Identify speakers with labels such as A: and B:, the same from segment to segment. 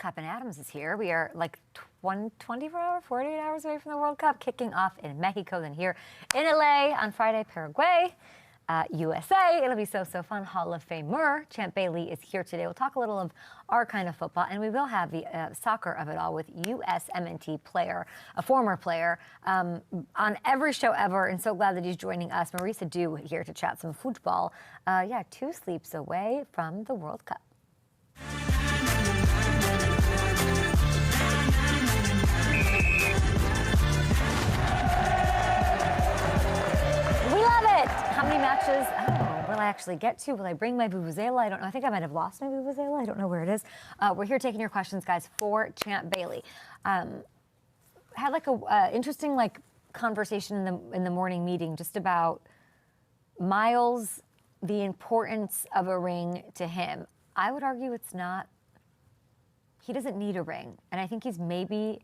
A: Cup, and Adams is here. We are like 24 hours, 48 hours away from the World Cup, kicking off in Mexico, then here in LA on Friday, Paraguay, USA. It'll be so fun. Hall of Famer Champ Bailey is here today. We'll talk a little of our kind of football, and we will have the soccer of it all with USMNT player, a former player, on every show ever, and so glad that he's joining us. Maurice Edu here to chat some football. 2 sleeps away from the World Cup. How many matches? I don't know. Will I actually get to? Will I bring my vuvuzela? I don't know. I think I might have lost my vuvuzela. I don't know where it is. We're here taking your questions, guys, for Champ Bailey. Had like a interesting conversation in the morning meeting just about MYLES, the importance of a ring to him. I would argue it's not. He doesn't need a ring, and I think he's maybe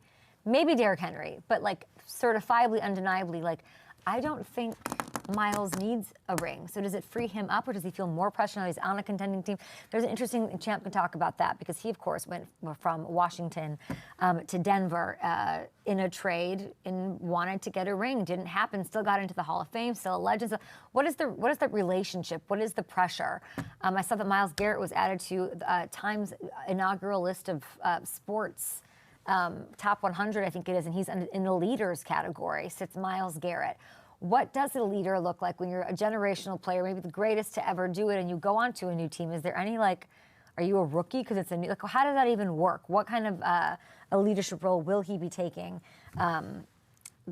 A: Derrick Henry, but certifiably, undeniably, I don't think MYLES needs a ring. So does it free him up, or does he feel more pressure now he's on a contending team? There's an interesting, Champ can talk about that, because he, of course, went from Washington to Denver in a trade and wanted to get a ring. Didn't happen, still got into the Hall of Fame, still a legend. So what is the relationship? What is the pressure? I saw that Myles Garrett was added to Time's inaugural list of sports top 100, I think it is, and he's in the leaders category, sits Myles Garrett. What does a leader look like when you're a generational player, maybe the greatest to ever do it, and you go on to a new team? Is there any, are you a rookie because it's a new, how does that even work? What kind of a leadership role will he be taking?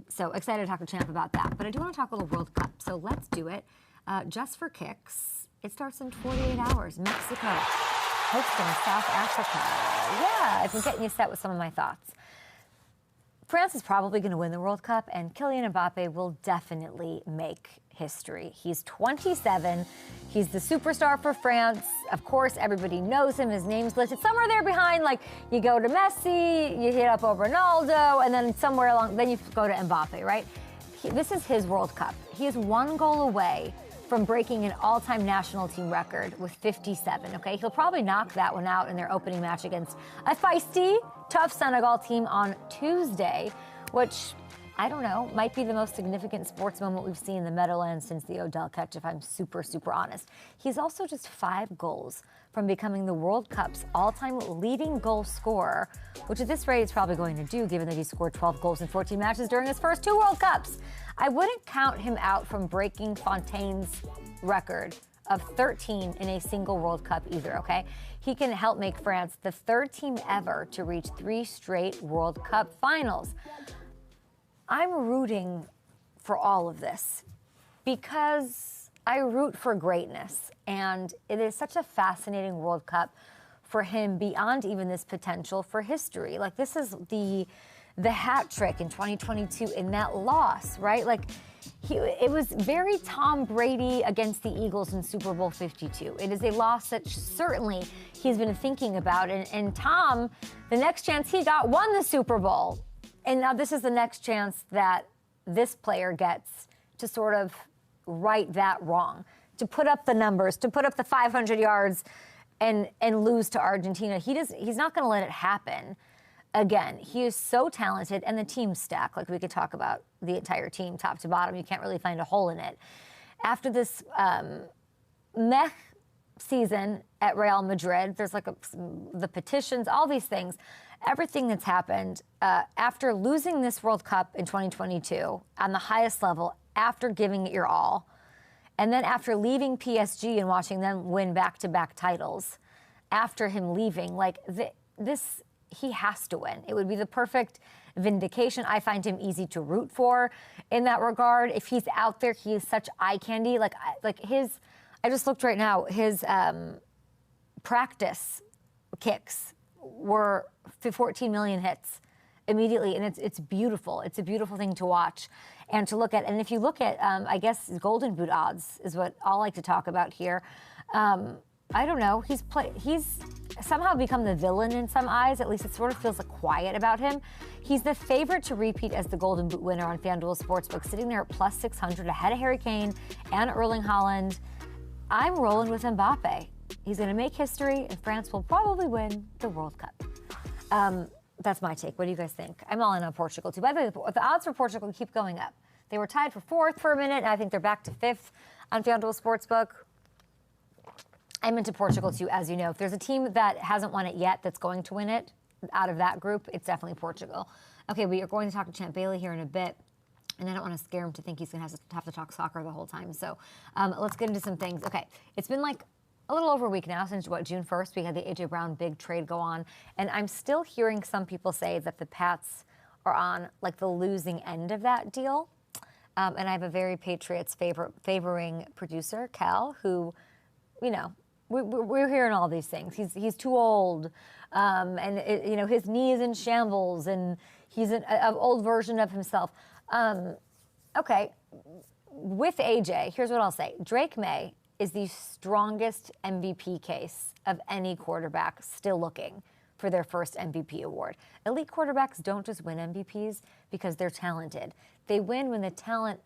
A: So excited to talk to Champ about that. But I do want to talk a little World Cup, so let's do it. Just for kicks, it starts in 48 hours. Mexico hosting South Africa. Yeah, I've been getting you set with some of my thoughts. France is probably going to win the World Cup, and Kylian Mbappe will definitely make history. He's 27. He's the superstar for France. Of course, everybody knows him. His name's listed somewhere there behind. You go to Messi, you hit up over Ronaldo, and then somewhere along, then you go to Mbappe, right? This is his World Cup. He is 1 goal away from breaking an all-time national team record with 57, okay? He'll probably knock that one out in their opening match against a feisty, tough Senegal team on Tuesday, which, I don't know, might be the most significant sports moment we've seen in the Meadowlands since the Odell catch, if I'm super honest. He's also just 5 goals from becoming the World Cup's all-time leading goal scorer, which at this rate is probably going to do, given that he scored 12 goals in 14 matches during his first 2 World Cups. I wouldn't count him out from breaking Fontaine's record of 13 in a single World Cup either, okay? He can help make France the 3rd team ever to reach 3 straight World Cup finals. I'm rooting for all of this because I root for greatness, and it is such a fascinating World Cup for him beyond even this potential for history. This is the hat trick in 2022 in that loss, right? It was very Tom Brady against the Eagles in Super Bowl 52. It is a loss that certainly he's been thinking about. And Tom, the next chance he got, won the Super Bowl. And now this is the next chance that this player gets to sort of right that wrong, to put up the numbers, to put up the 500 yards and lose to Argentina. He's not going to let it happen. Again, he is so talented, and the team's stacked. We could talk about the entire team, top to bottom. You can't really find a hole in it. After this meh season at Real Madrid, there's the petitions, all these things, everything that's happened after losing this World Cup in 2022 on the highest level, after giving it your all, and then after leaving PSG and watching them win back-to-back titles, after him leaving, this. He has to win. It would be the perfect vindication. I find him easy to root for in that regard. If he's out there, he is such eye candy. I just looked right now, his practice kicks were 14 million hits immediately, and it's beautiful. It's a beautiful thing to watch and to look at. And if you look at, I guess, Golden Boot odds is what I like to talk about here. I don't know. He's somehow become the villain in some eyes. At least it sort of feels quiet about him. He's the favorite to repeat as the Golden Boot winner on FanDuel Sportsbook, sitting there at plus 600 ahead of Harry Kane and Erling Haaland. I'm rolling with Mbappe. He's going to make history, and France will probably win the World Cup. That's my take. What do you guys think? I'm all in on Portugal, too. By the way, the odds for Portugal keep going up. They were tied for 4th for a minute, and I think they're back to 5th on FanDuel Sportsbook. I'm into Portugal, too, as you know. If there's a team that hasn't won it yet that's going to win it out of that group, it's definitely Portugal. Okay, we are going to talk to Champ Bailey here in a bit, and I don't want to scare him to think he's going to have to talk soccer the whole time. So let's get into some things. Okay, it's been like a little over a week now since, June 1st, we had the A.J. Brown big trade go on, and I'm still hearing some people say that the Pats are on, like, the losing end of that deal. And I have a very Patriots favoring producer, Cal, who, you know, we're hearing all these things. He's too old, and you know, his knee is in shambles, and he's an old version of himself. Okay, with AJ, here's what I'll say: Drake May is the strongest MVP case of any quarterback still looking for their first MVP award. Elite quarterbacks don't just win MVPs because they're talented. They win when the talent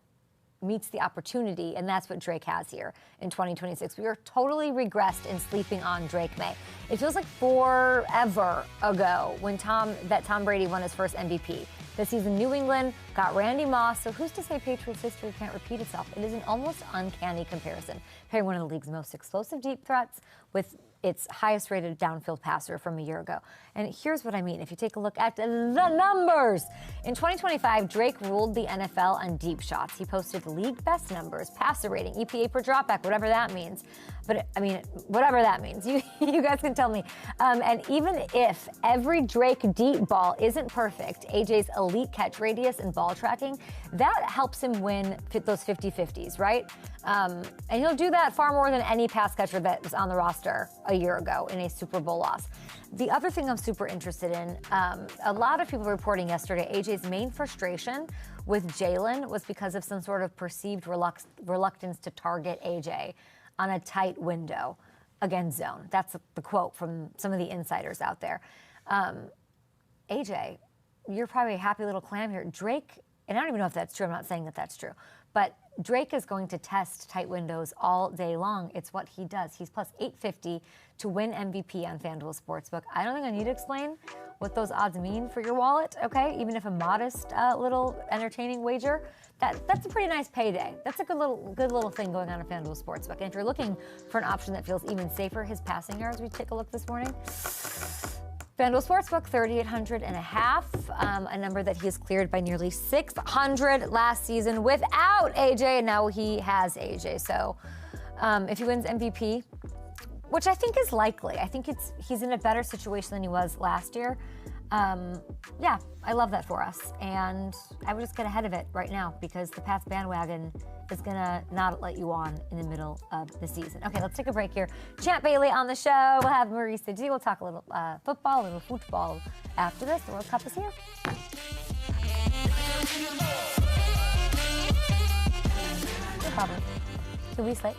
A: meets the opportunity, and that's what Drake has here in 2026. We are totally regressed in sleeping on Drake May. It feels like forever ago when Tom Brady won his first MVP. This season, New England got Randy Moss, so who's to say Patriots history can't repeat itself? It is an almost uncanny comparison, pairing one of the league's most explosive deep threats with its highest rated downfield passer from a year ago. And here's what I mean. If you take a look at the numbers, in 2025, Drake ruled the NFL on deep shots. He posted league best numbers, passer rating, EPA per dropback, whatever that means. But I mean, whatever that means, you guys can tell me. And even if every Drake deep ball isn't perfect, AJ's elite catch radius and ball tracking, that helps him win those 50-50s, right? And he'll do that far more than any pass catcher that was on the roster a year ago in a Super Bowl loss. The other thing I'm super interested in, a lot of people reporting yesterday, AJ's main frustration with Jalen was because of some sort of perceived reluctance to target AJ on a tight window against zone. That's the quote from some of the insiders out there. AJ, you're probably a happy little clam here. Drake, and I don't even know if that's true, I'm not saying that that's true, but Drake is going to test tight windows all day long. It's what he does. He's plus 850 to win MVP on FanDuel Sportsbook. I don't think I need to explain what those odds mean for your wallet, okay? Even if a modest little entertaining wager, that's a pretty nice payday. That's a good little thing going on at FanDuel Sportsbook. And if you're looking for an option that feels even safer, his passing yards, we take a look this morning. FanDuel Sportsbook, 3,800 and a half, a number that he has cleared by nearly 600 last season without AJ, and now he has AJ. So if he wins MVP, which I think is likely, I think he's in a better situation than he was last year. Yeah, I love that for us. And I would just get ahead of it right now because the Pats bandwagon is going to not let you on in the middle of the season. Okay, let's take a break here. Champ Bailey on the show. We'll have Maurice Edu. We'll talk a little football, a little football after this. The World Cup is here. No problem. Can we slate?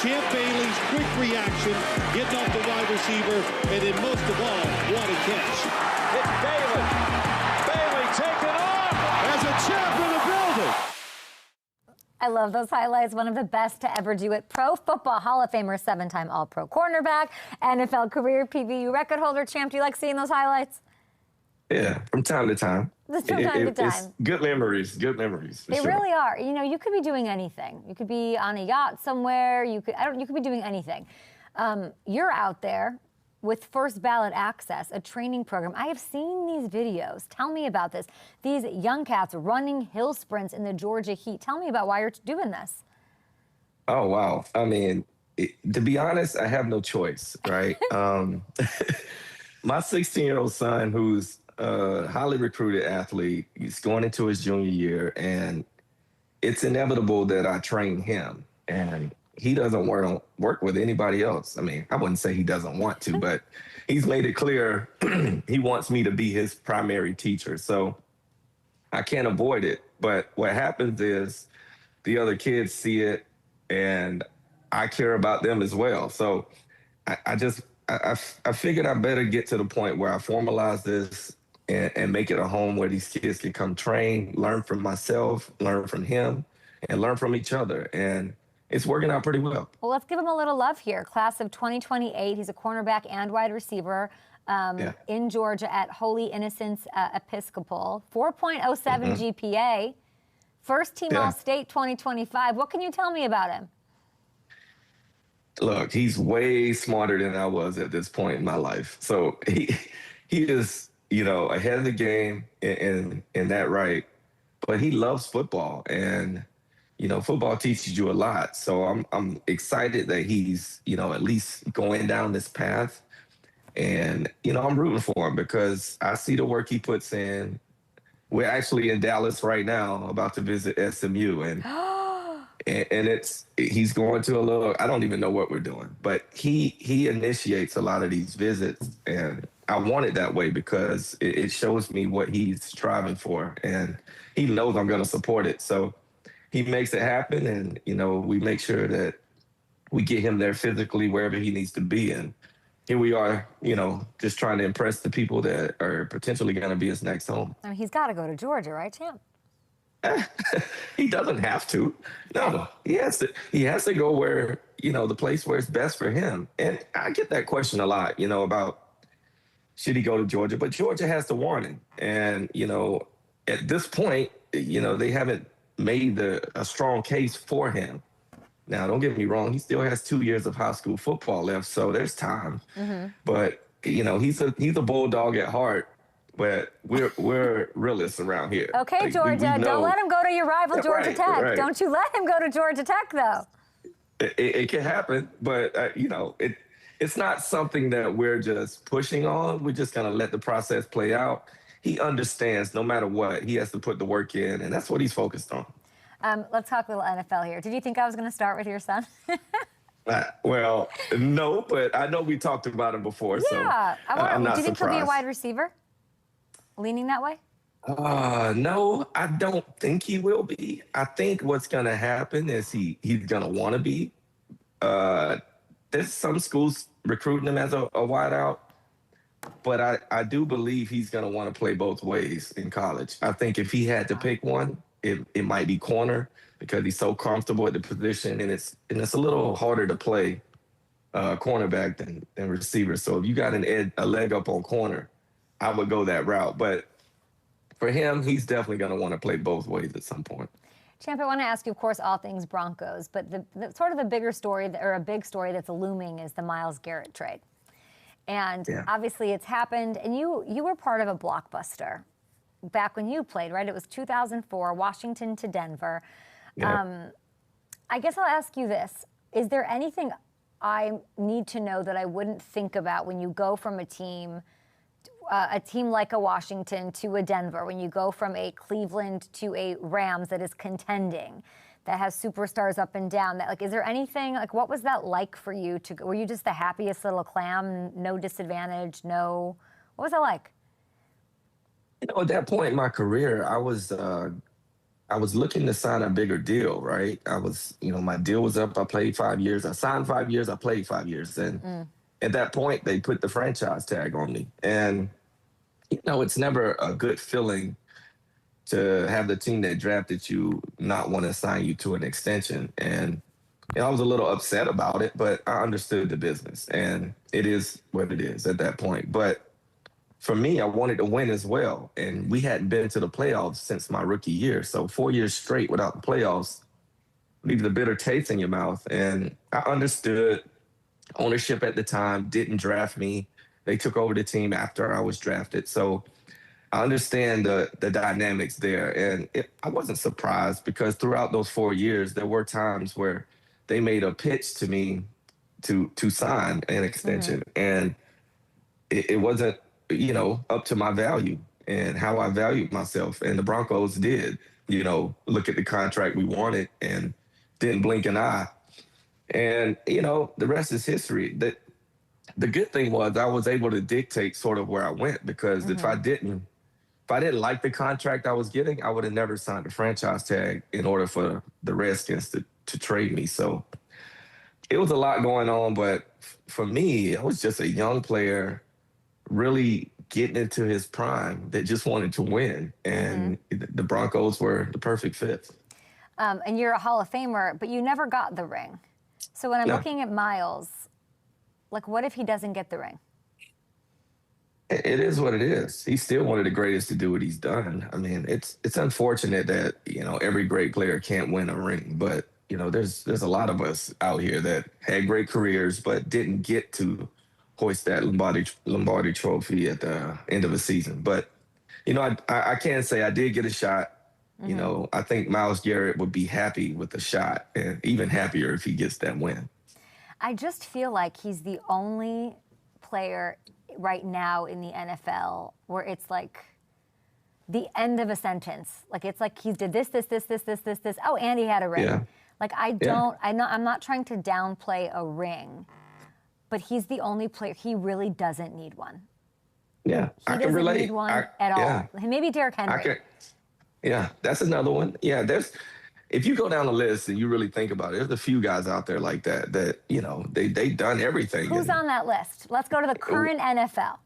B: Champ Bailey's quick reaction, getting off the wide receiver, and then most of all, what a catch.
C: It's Bailey. Bailey taken off.
B: As a champ in the building.
A: I love those highlights. One of the best to ever do it. Pro Football Hall of Famer, 7-time All-Pro cornerback, NFL career PBU record holder. Champ, do you like seeing those highlights?
D: Yeah, from time to time.
A: Just from time to time.
D: It's good memories,
A: They really are. You know, you could be doing anything. You could be on a yacht somewhere. You could be doing anything. You're out there with First Ballot Access, a training program. I have seen these videos. Tell me about this. These young cats running hill sprints in the Georgia heat. Tell me about why you're doing this.
D: Oh, wow. I mean, to be honest, I have no choice, right? My 16-year-old son, who's a highly recruited athlete, he's going into his junior year, and it's inevitable that I train him. And he doesn't work with anybody else. I mean, I wouldn't say he doesn't want to, but he's made it clear he wants me to be his primary teacher. So I can't avoid it. But what happens is the other kids see it, and I care about them as well. So I figured I better get to the point where I formalize this and make it a home where these kids can come train, learn from myself, learn from him, and learn from each other. And it's working out pretty well.
A: Well, let's give him a little love here. Class of 2028. He's a cornerback and wide receiver in Georgia at Holy Innocents Episcopal. 4.07 GPA. First team All-State 2025. What can you tell me about him?
D: Look, he's way smarter than I was at this point in my life. So he is, you know, ahead of the game in that right. But he loves football, and you know, football teaches you a lot. So I'm excited that he's, you know, at least going down this path. And, you know, I'm rooting for him because I see the work he puts in. We're actually in Dallas right now, about to visit SMU. And he's going to a little, I don't even know what we're doing, but he initiates a lot of these visits. And I want it that way because it shows me what he's striving for. And he knows I'm going to support it. So he makes it happen, and, you know, we make sure that we get him there physically wherever he needs to be. And here we are, you know, just trying to impress the people that are potentially going to be his next home.
A: I mean, he's got to go to Georgia, right, Champ?
D: He doesn't have to. No, he has to go where, you know, the place where it's best for him. And I get that question a lot, you know, about should he go to Georgia? But Georgia has to want him. And, you know, at this point, you know, they haven't made a strong case for him. Now, don't get me wrong, he still has 2 years of high school football left, so there's time. But, you know, he's a bulldog at heart, but we're realists around here.
A: Okay, like, Georgia, don't let him go to your rival Georgia Tech. Right. Don't you let him go to Georgia Tech, though.
D: It can happen, but, you know, it's not something that we're just pushing on. We're just going to let the process play out. He understands no matter what, he has to put the work in, and that's what he's focused on.
A: Let's talk a little NFL here. Did you think I was going to start with your son?
D: Well, no, but I know we talked about him before, so I'm not surprised.
A: Do you think he'll be a wide receiver? Leaning that way?
D: No, I don't think he will be. I think what's going to happen is he's going to want to be. There's some schools recruiting him as a wideout. But I do believe he's going to want to play both ways in college. I think if he had to pick one, it might be corner because he's so comfortable at the position, and it's a little harder to play cornerback than receiver. So if you got a leg up on corner, I would go that route. But for him, he's definitely going to want to play both ways at some point.
A: Champ, I want to ask you, of course, all things Broncos, but the sort of a bigger story, or a big story that's looming, is the MYLES Garrett trade. And obviously it's happened, and you were part of a blockbuster back when you played, right? It was 2004, Washington to Denver. I guess I'll ask you this. Is there anything I need to know that I wouldn't think about when you go from a team like a Washington to a Denver, when you go from a Cleveland to a Rams that is contending, that has superstars up and down? That, like, is there anything, like, what was that like for you? Were you just the happiest little clam, no disadvantage, what was it like?
D: You know, at that point in my career, I was I was looking to sign a bigger deal, right? I was, my deal was up. I played 5 years. I signed 5 years. I played 5 years. And at that point, they put the franchise tag on me. And, it's never a good feeling to have the team that drafted you not want to sign you to an extension. And I was a little upset about it, but I understood the business. And it is what it is at that point. But for me, I wanted to win as well. And we hadn't been to the playoffs since my rookie year. So 4 years straight without the playoffs leaves a bitter taste in your mouth. And I understood ownership at the time didn't draft me. They took over the team after I was drafted. So I understand the dynamics there. And I wasn't surprised because throughout those 4 years, there were times where they made a pitch to me to sign an extension. And it wasn't, up to my value and how I valued myself. And the Broncos did, look at the contract we wanted and didn't blink an eye. And, the rest is history. The good thing was I was able to dictate sort of where I went because if I didn't like the contract I was getting, I would have never signed a franchise tag in order for the Redskins to trade me. So it was a lot going on, but for me, I was just a young player really getting into his prime that just wanted to win. And the Broncos were the perfect fit.
A: And you're a Hall of Famer, but you never got the ring. So when I'm looking at Myles, like, what if he doesn't get the ring?
D: It is what it is. He's still one of the greatest to do what he's done. I mean, it's unfortunate that, every great player can't win a ring, but, there's a lot of us out here that had great careers but didn't get to hoist that Lombardi trophy at the end of a season. But, I can say I did get a shot. I think Myles Garrett would be happy with the shot and even happier if he gets that win.
A: I just feel like he's the only player right now in the NFL where it's like the end of a sentence. Like, it's like he did this. Oh, and he had a ring.
D: Yeah.
A: Like, I'm not trying to downplay a ring, but he's the only player. He really doesn't need one.
D: Yeah,
A: I can relate. He doesn't need one at all. Maybe Derrick Henry.
D: That's another one. Yeah, if you go down the list and you really think about it, there's a few guys out there like that they've done everything.
A: Who's on that list? Let's go to the current NFL.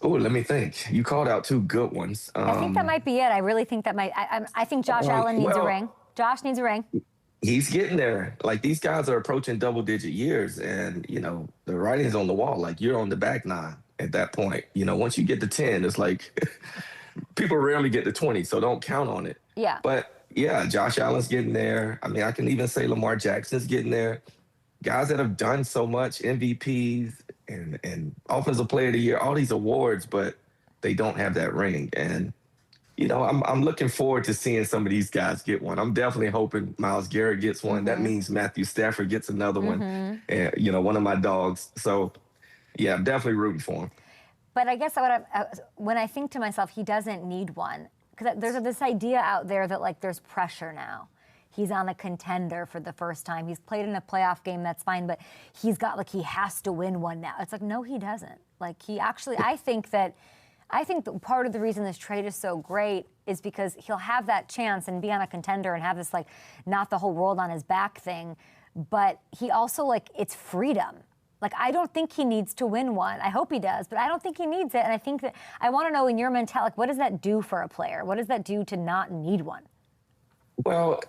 D: Oh, let me think. You called out two good ones.
A: I think that might be it. I really think that might. I think Josh Allen needs a ring. Josh needs a ring.
D: He's getting there. Like, these guys are approaching double-digit years, and, the writing's on the wall. Like, you're on the back nine at that point. Once you get to 10, it's like people rarely get to 20, so don't count on it.
A: Yeah.
D: But, yeah, Josh Allen's getting there. I mean, I can even say Lamar Jackson's getting there. Guys that have done so much, MVPs and Offensive Player of the Year, all these awards, but they don't have that ring. And, I'm looking forward to seeing some of these guys get one. I'm definitely hoping Myles Garrett gets one. That means Matthew Stafford gets another one. And, one of my dogs. So, yeah, I'm definitely rooting for him.
A: But I guess when I think to myself, he doesn't need one, because there's this idea out there that, like, there's pressure now. He's on a contender for the first time. He's played in a playoff game, that's fine, but he's got, like, he has to win one now. It's like, no, he doesn't. Like, he actually, I think that part of the reason this trade is so great is because he'll have that chance and be on a contender and have this, like, not the whole world on his back thing. But he also, like, it's freedom. Like, I don't think he needs to win one. I hope he does, but I don't think he needs it. And I think that I want to know, in your mentality, like, what does that do for a player? What does that do to not need one?
D: Well,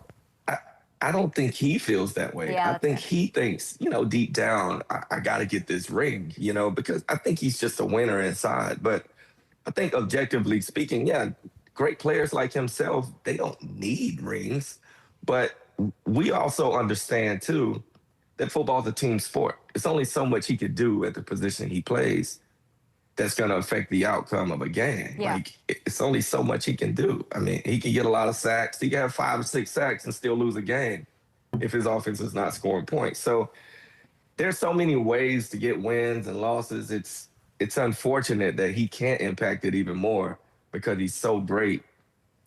D: I don't think he feels that way.
A: Yeah,
D: I think he thinks, deep down, I got to get this ring, because I think he's just a winner inside. But I think objectively speaking, yeah, great players like himself, they don't need rings. But we also understand, too, that football's a team sport. It's only so much he could do at the position he plays that's going to affect the outcome of a game.
A: Yeah.
D: Like, it's only so much he can do. I mean, he can get a lot of sacks. He can have 5 or 6 sacks and still lose a game if his offense is not scoring points. So there's so many ways to get wins and losses. It's unfortunate that he can't impact it even more because he's so great.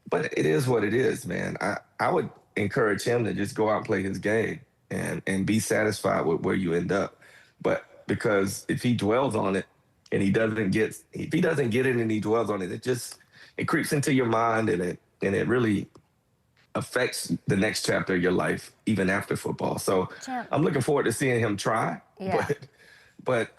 D: But it is what it is, man. I would encourage him to just go out and play his game and be satisfied with where you end up. But because if he dwells on it and if he doesn't get it and he dwells on it, it creeps into your mind and it really affects the next chapter of your life, even after football. So
A: Champ.
D: I'm looking forward to seeing him try.
A: Yeah.
D: But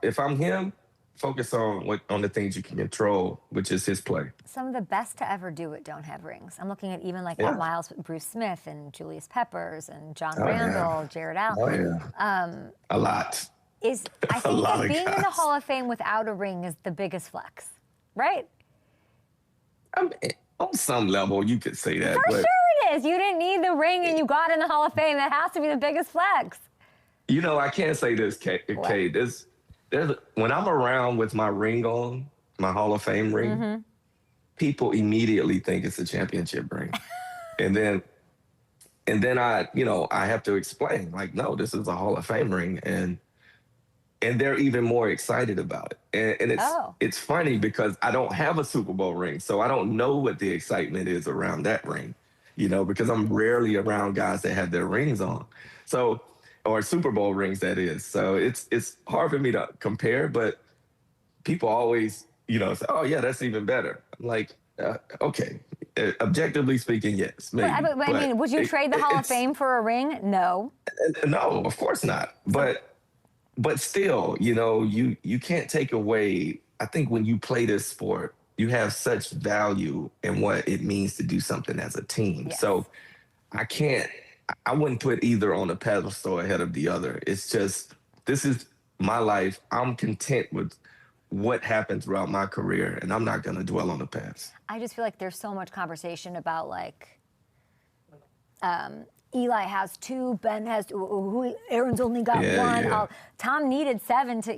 D: if I'm him, focus on the things you can control, which is his play.
A: Some of the best to ever do it don't have rings. I'm looking at even like
D: Yeah.
A: at MYLES with Bruce Smith and Julius Peppers and John
D: Oh, yeah.
A: Randall, Jared Allen.
D: Oh, yeah. A lot.
A: I think
D: lot
A: that
D: of
A: being in the
D: guys.
A: Hall of Fame without a ring is the biggest flex, right?
D: I mean, on some level, you could say that.
A: For
D: but,
A: sure it is. You didn't need the ring and you got in the Hall of Fame. That has to be the biggest flex.
D: you know, I can't say this, Kate. When I'm around with my ring on, my Hall of Fame ring, people immediately think it's a championship ring. and then I have to explain, like, no, this is a Hall of Fame ring. And they're even more excited about it. And it's funny because I don't have a Super Bowl ring, so I don't know what the excitement is around that ring, because I'm rarely around guys that have their rings on. So, or Super Bowl rings, that is. So it's hard for me to compare, but people always, say, oh yeah, that's even better. I'm like, okay, objectively speaking, yes, maybe.
A: But I mean, would you trade the Hall of Fame for a ring? No.
D: No, of course not. But still, you can't take away, I think when you play this sport, you have such value in what it means to do something as a team.
A: Yes.
D: So I wouldn't put either on a pedestal ahead of the other. It's just, this is my life. I'm content with what happened throughout my career, and I'm not going to dwell on the past.
A: I just feel like there's so much conversation about like, Eli has 2, Ben has 2, Aaron's only got 1.
D: Yeah.
A: Tom needed 7 to,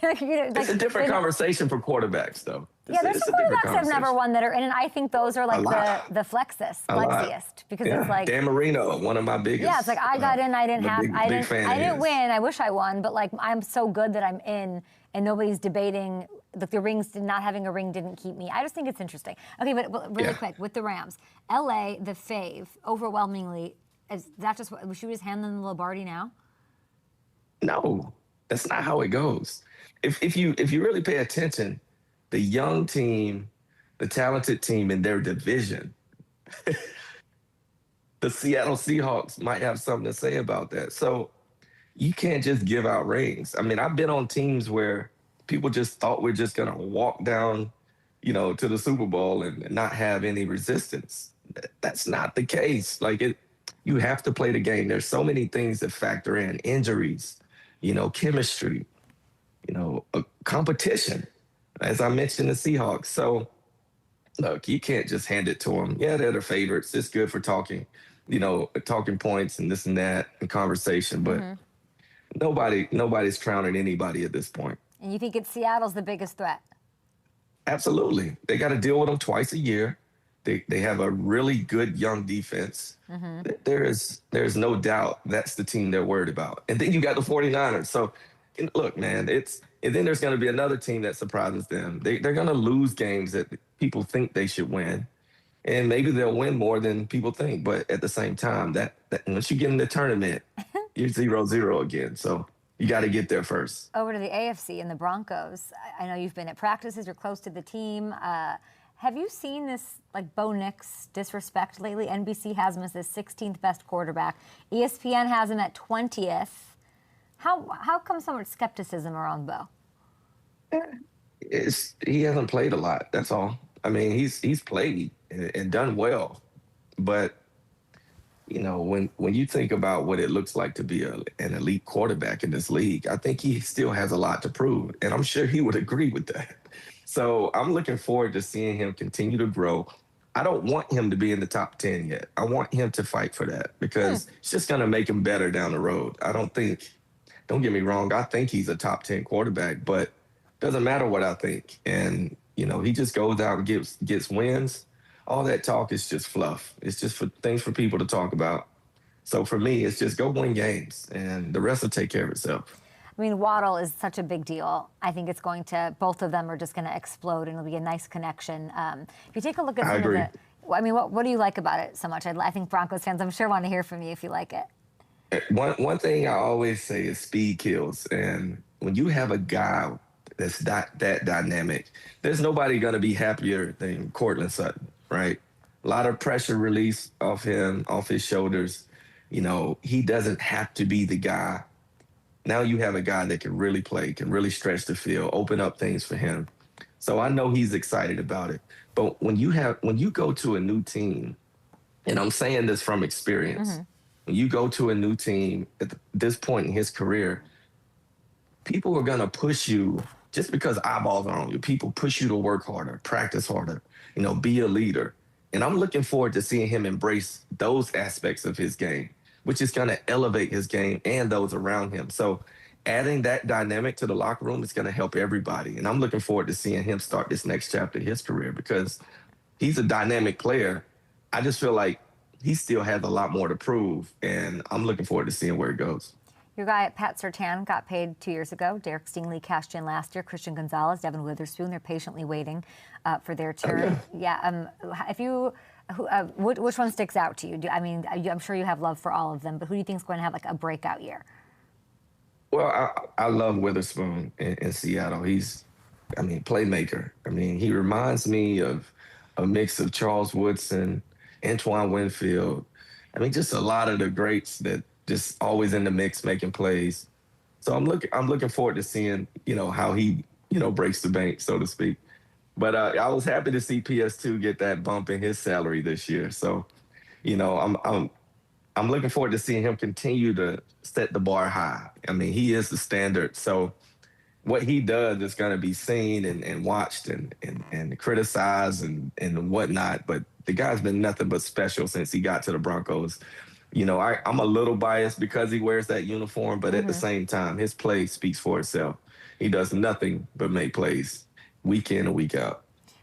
D: It's a different conversation for quarterbacks, though.
A: There's some quarterbacks that have never won that are in, and I think those are like the flexiest because it's like
D: Dan Marino, one of my biggest.
A: Yeah, it's like I got in, I didn't win, I wish I won, but like I'm so good that I'm in, and nobody's debating that the rings not having a ring didn't keep me. I just think it's interesting. Okay, but really quick with the Rams, LA, the fave, overwhelmingly. Is that just what, should we just hand them the Lombardi now?
D: No, that's not how it goes. If you really pay attention, the young team, the talented team in their division, the Seattle Seahawks might have something to say about that. So you can't just give out rings. I mean, I've been on teams where people just thought we're just going to walk down, to the Super Bowl and not have any resistance. That's not the case. You have to play the game. There's so many things that factor in: injuries, chemistry, a competition, as I mentioned, the Seahawks. So, look, you can't just hand it to them. Yeah, they're the favorites. It's good for talking, talking points and this and that and conversation. But nobody's crowning anybody at this point.
A: And you think Seattle's the biggest threat?
D: Absolutely. They got to deal with them twice a year. They have a really good young defense. There's no doubt that's the team they're worried about. And then you got the 49ers. So, look, man, and then there's going to be another team that surprises them. They're going to lose games that people think they should win. And maybe they'll win more than people think. But at the same time, that once you get in the tournament, you're 0-0 again. So you got to get there first.
A: Over to the AFC and the Broncos. I know you've been at practices. You're close to the team. Have you seen this, like, Bo Nix disrespect lately? NBC has him as the 16th best quarterback. ESPN has him at 20th. How come so much skepticism around Bo?
D: He hasn't played a lot, that's all. I mean, he's played and done well. But, when you think about what it looks like to be an elite quarterback in this league, I think he still has a lot to prove. And I'm sure he would agree with that. So I'm looking forward to seeing him continue to grow. I don't want him to be in the top 10 yet. I want him to fight for that because it's just going to make him better down the road. Don't get me wrong, I think he's a top 10 quarterback, but it doesn't matter what I think. And, he just goes out and gets wins. All that talk is just fluff. It's just things for people to talk about. So for me, it's just go win games and the rest will take care of itself.
A: I mean, WADDLE is such a big deal. I think it's both of them are just going to explode, and it'll be a nice connection. If you take a look at some of the, I mean, what do you like about it so much? I think Broncos fans, I'm sure, want to hear from you if you like it.
D: One thing I always say is speed kills. And when you have a guy that's that dynamic, there's nobody going to be happier than Cortland Sutton, right? A lot of pressure release off him, off his shoulders. You know, he doesn't have to be the guy. Now you have a guy that can really play, can really stretch the field, open up things for him. So I know he's excited about it. But when you go to a new team, and I'm saying this from experience, when you go to a new team at this point in his career, people are going to push you just because eyeballs are on you. People push you to work harder, practice harder, you know, be a leader. And I'm looking forward to seeing him embrace those aspects of his game, which is going to elevate his game and those around him. So adding that dynamic to the locker room is going to help everybody. And I'm looking forward to seeing him start this next chapter of his career because he's a dynamic player. I just feel like he still has a lot more to prove, and I'm looking forward to seeing where it goes.
A: Your guy, Pat Surtain, got paid 2 years ago. Derek Stingley cashed in last year. Christian Gonzalez, Devin Witherspoon, they're patiently waiting for their turn.
D: Oh,
A: yeah. If you, which one sticks out to you? I'm sure you have love for all of them, but who do you think is going to have like a breakout year?
D: Well, I love Witherspoon in Seattle. He's, playmaker. He reminds me of a mix of Charles Woodson, Antoine Winfield. Just a lot of the greats that just always in the mix making plays. So I'm looking forward to seeing, how he, breaks the bank, so to speak. But I was happy to see PS2 get that bump in his salary this year. So, I'm looking forward to seeing him continue to set the bar high. He is the standard. So what he does is going to be seen and watched and criticized and whatnot. But the guy's been nothing but special since he got to the Broncos. I'm a little biased because he wears that uniform, but at the same time, his play speaks for itself. He does nothing but make plays week in and week out.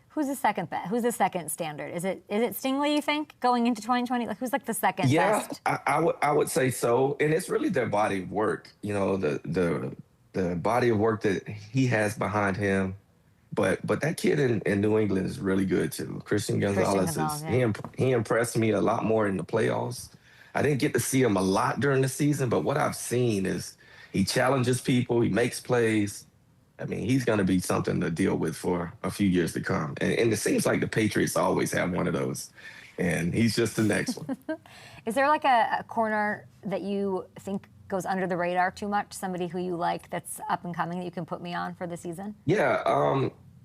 A: Who's the second bet? Who's the second standard? Is it Stingley, you think, going into 2020? Like, who's like the second best?
D: I would say so. And it's really their body of work, the body of work that he has behind him. But that kid in New England is really good too. Christian Gonzalez he impressed me a lot more in the playoffs. I didn't get to see him a lot during the season, but what I've seen is he challenges people, he makes plays. He's going to be something to deal with for a few years to come. And it seems like the Patriots always have one of those. And he's just the next one.
A: Is there like a corner that you think goes under the radar too much? Somebody who you like that's up and coming that you can put me on for the season?
D: Yeah,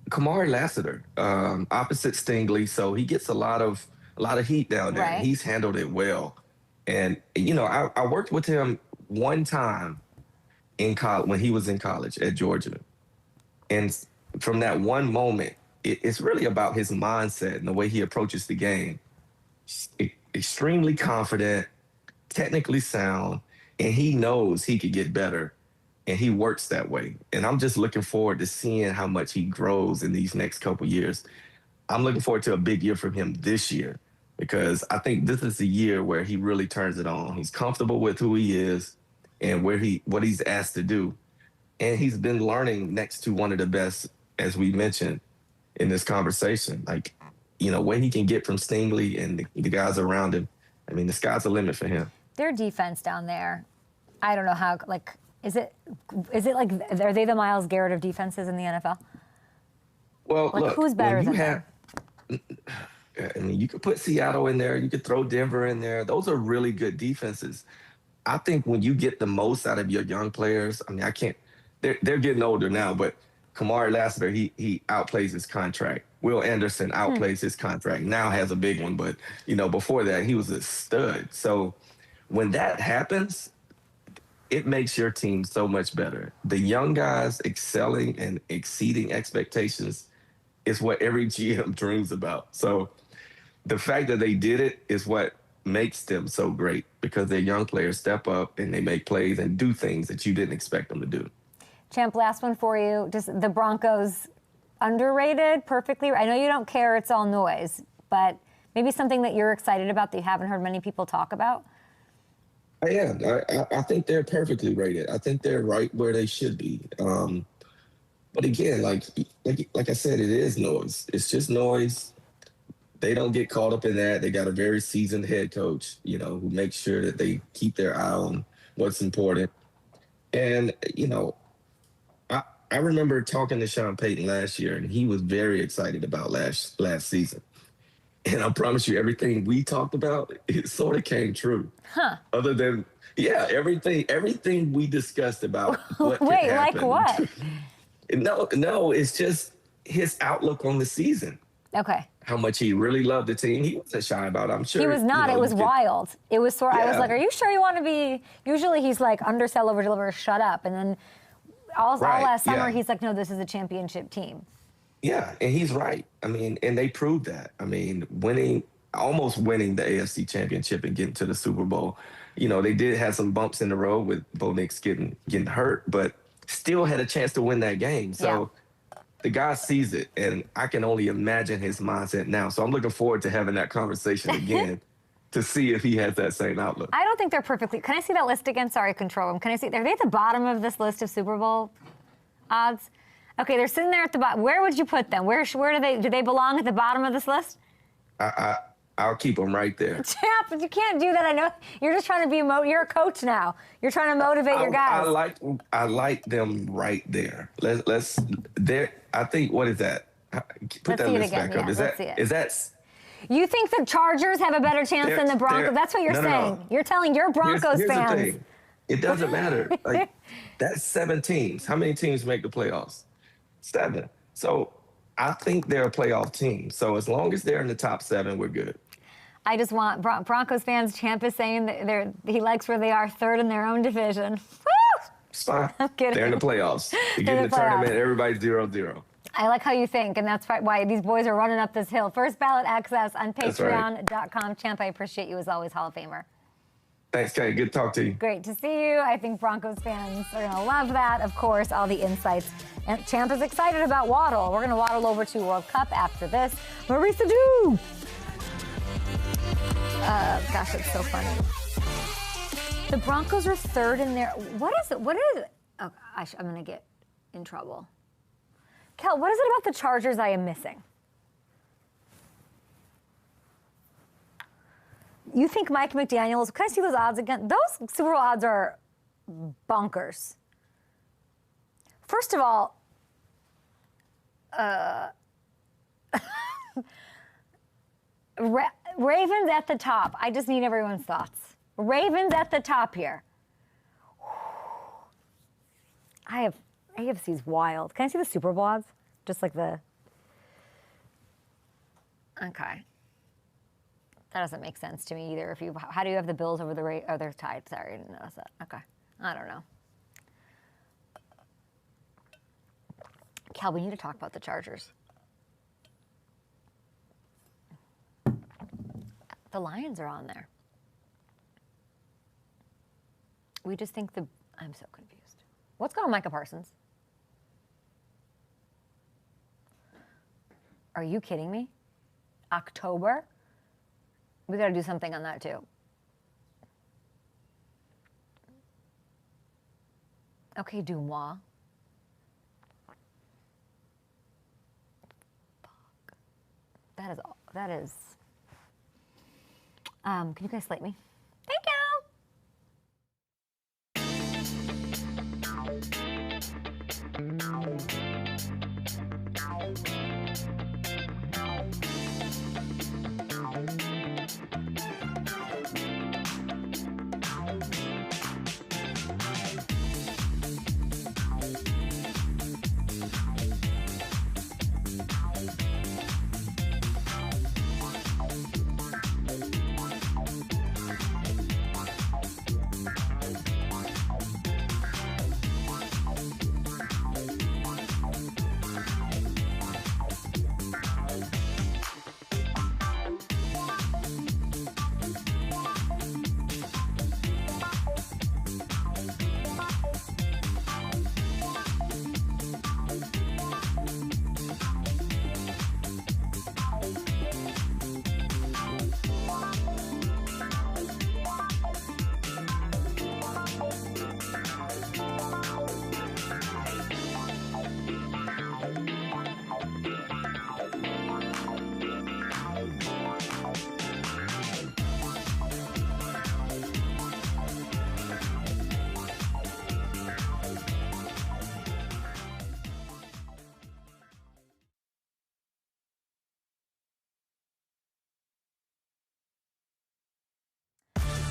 D: Kamari Lassiter, opposite Stingley. So he gets a lot of heat down there.
A: Right.
D: He's handled it well. And, I worked with him one time in college when he was in college at Georgia. And from that one moment, it's really about his mindset and the way he approaches the game. Extremely confident, technically sound, and he knows he could get better, and he works that way. And I'm just looking forward to seeing how much he grows in these next couple years. I'm looking forward to a big year from him this year because I think this is the year where he really turns it on. He's comfortable with who he is and what he's asked to do. And he's been learning next to one of the best, as we mentioned in this conversation. Like, what he can get from Stingley and the guys around him. The sky's the limit for him.
A: Their defense down there, I don't know how, like, is it like, are they the Myles Garrett of defenses in the NFL?
D: Well,
A: like,
D: look,
A: who's better than them?
D: You could put Seattle in there. You could throw Denver in there. Those are really good defenses. I think when you get the most out of your young players, they're getting older now, but Kamari Lassiter, he outplays his contract. Will Anderson outplays his contract, now has a big one, but, before that, he was a stud. So when that happens, it makes your team so much better. The young guys excelling and exceeding expectations is what every GM dreams about. So the fact that they did it is what makes them so great because their young players step up and they make plays and do things that you didn't expect them to do.
A: Champ, last one for you. Just the Broncos underrated perfectly. I know you don't care, it's all noise, but maybe something that you're excited about that you haven't heard many people talk about?
D: I am. I think they're perfectly rated. I think they're right where they should be. But again, like I said, it is noise. It's just noise. They don't get caught up in that. They got a very seasoned head coach, who makes sure that they keep their eye on what's important. And, I remember talking to Sean Payton last year, and he was very excited about last season. And I promise you, everything we talked about, it sort of came true.
A: Huh.
D: Other than, yeah, everything we discussed about what could
A: Wait,
D: happen.
A: like what?
D: No, it's just his outlook on the season.
A: Okay.
D: How much he really loved the team. He wasn't shy about it. I'm sure.
A: He was not. It was wild. It was sort. I was
D: Yeah.
A: like, "Are you sure you want to be?" Usually, he's like, "Undersell, over deliver, shut up." And then all last summer,
D: yeah.
A: he's like, "No, this is a championship team."
D: Yeah, and he's right. I mean, and they proved that. I mean, almost winning the AFC Championship and getting to the Super Bowl. You know, they did have some bumps in the road with Bo Nix getting hurt, but still had a chance to win that game. So the guy sees it, and I can only imagine his mindset now. So I'm looking forward to having that conversation again to see if he has that same outlook.
A: I don't think they're perfectly. Can I see that list again? Sorry, control room. Can I see? Are they at the bottom of this list of Super Bowl odds? Okay, they're sitting there at the bottom. Where would you put them? Where do they belong at the bottom of this list?
D: I'll keep them right there.
A: Champ, but you can't do that. I know you're just trying to be you're a coach now. You're trying to motivate your guys.
D: I like them right there. Let's there. I think, what is that? Put that list back up. Is that?
A: You think the Chargers have a better chance than the Broncos? That's what you're saying.
D: No.
A: You're telling your Broncos
D: here's
A: fans.
D: The thing. It doesn't matter. Like, that's 7 teams. How many teams make the playoffs? 7. So I think they're a playoff team. So as long as they're in the top 7, we're good.
A: I just want Broncos fans. Champ is saying that he likes where they are, third in their own division. Woo!
D: It's fine.
A: I'm kidding.
D: They're in the playoffs. You get in the tournament, everybody's 0-0.
A: I like how you think, and that's why these boys are running up this hill. First ballot access on patreon.com. Champ, I appreciate you as always, Hall of Famer.
D: Thanks, Kay. Good to talk to you.
A: Great to see you. I think Broncos fans are going to love that, of course, all the insights. And Champ is excited about Waddle. We're going to waddle over to World Cup after this. Maurice Edu. Gosh, it's so funny. The Broncos are third in their... What is it? Oh, I'm going to get in trouble. Kel, what is it about the Chargers I am missing? You think Mike McDaniels... Can I see those odds again? Those Super Bowl odds are bonkers. First of all, Ravens at the top. I just need everyone's thoughts. Ravens at the top here. AFC's wild. Can I see the Super Bowl odds? Just like the... Okay. That doesn't make sense to me either. How do you have the Bills over the Ravens? Oh, they're tied. Sorry, I didn't notice that. Okay. I don't know. Cal, we need to talk about the Chargers. The Lions are on there. We just think I'm so confused. What's going on, Micah Parsons? Are you kidding me? October? We got to do something on that too. Okay, Dumois. Fuck. That is. Can you guys slate me? Thank you.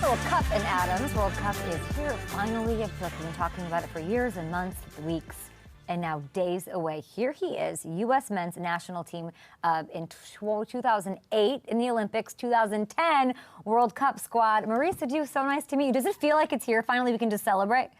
A: World Cup in Adams. World Cup is here finally. I feel like we've been talking about it for years and months, weeks, and now days away. Here he is, U.S. men's national team in 2008 in the Olympics, 2010 World Cup squad. Maurice Edu, so nice to meet you. Does it feel like it's here finally? We can just celebrate?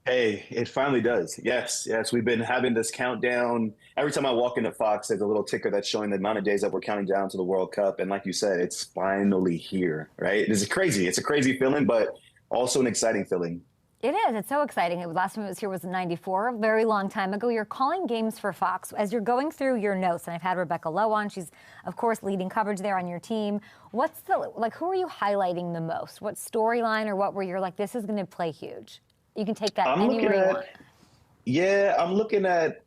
E: Hey, it finally does. Yes. We've been having this countdown. Every time I walk into Fox, there's a little ticker that's showing the amount of days that we're counting down to the World Cup. And like you said, it's finally here, right? This is crazy. It's a crazy feeling, but also an exciting feeling. It
A: is. It's so exciting. Last time it was here was in '94, a very long time ago. You're calling games for Fox. As you're going through your notes, and I've had Rebecca Lowe on. She's, of course, leading coverage there on your team. What's who are you highlighting the most? What storyline or what where you're like, this is going to play huge? You can take that anywhere you want.
E: Yeah, I'm looking at,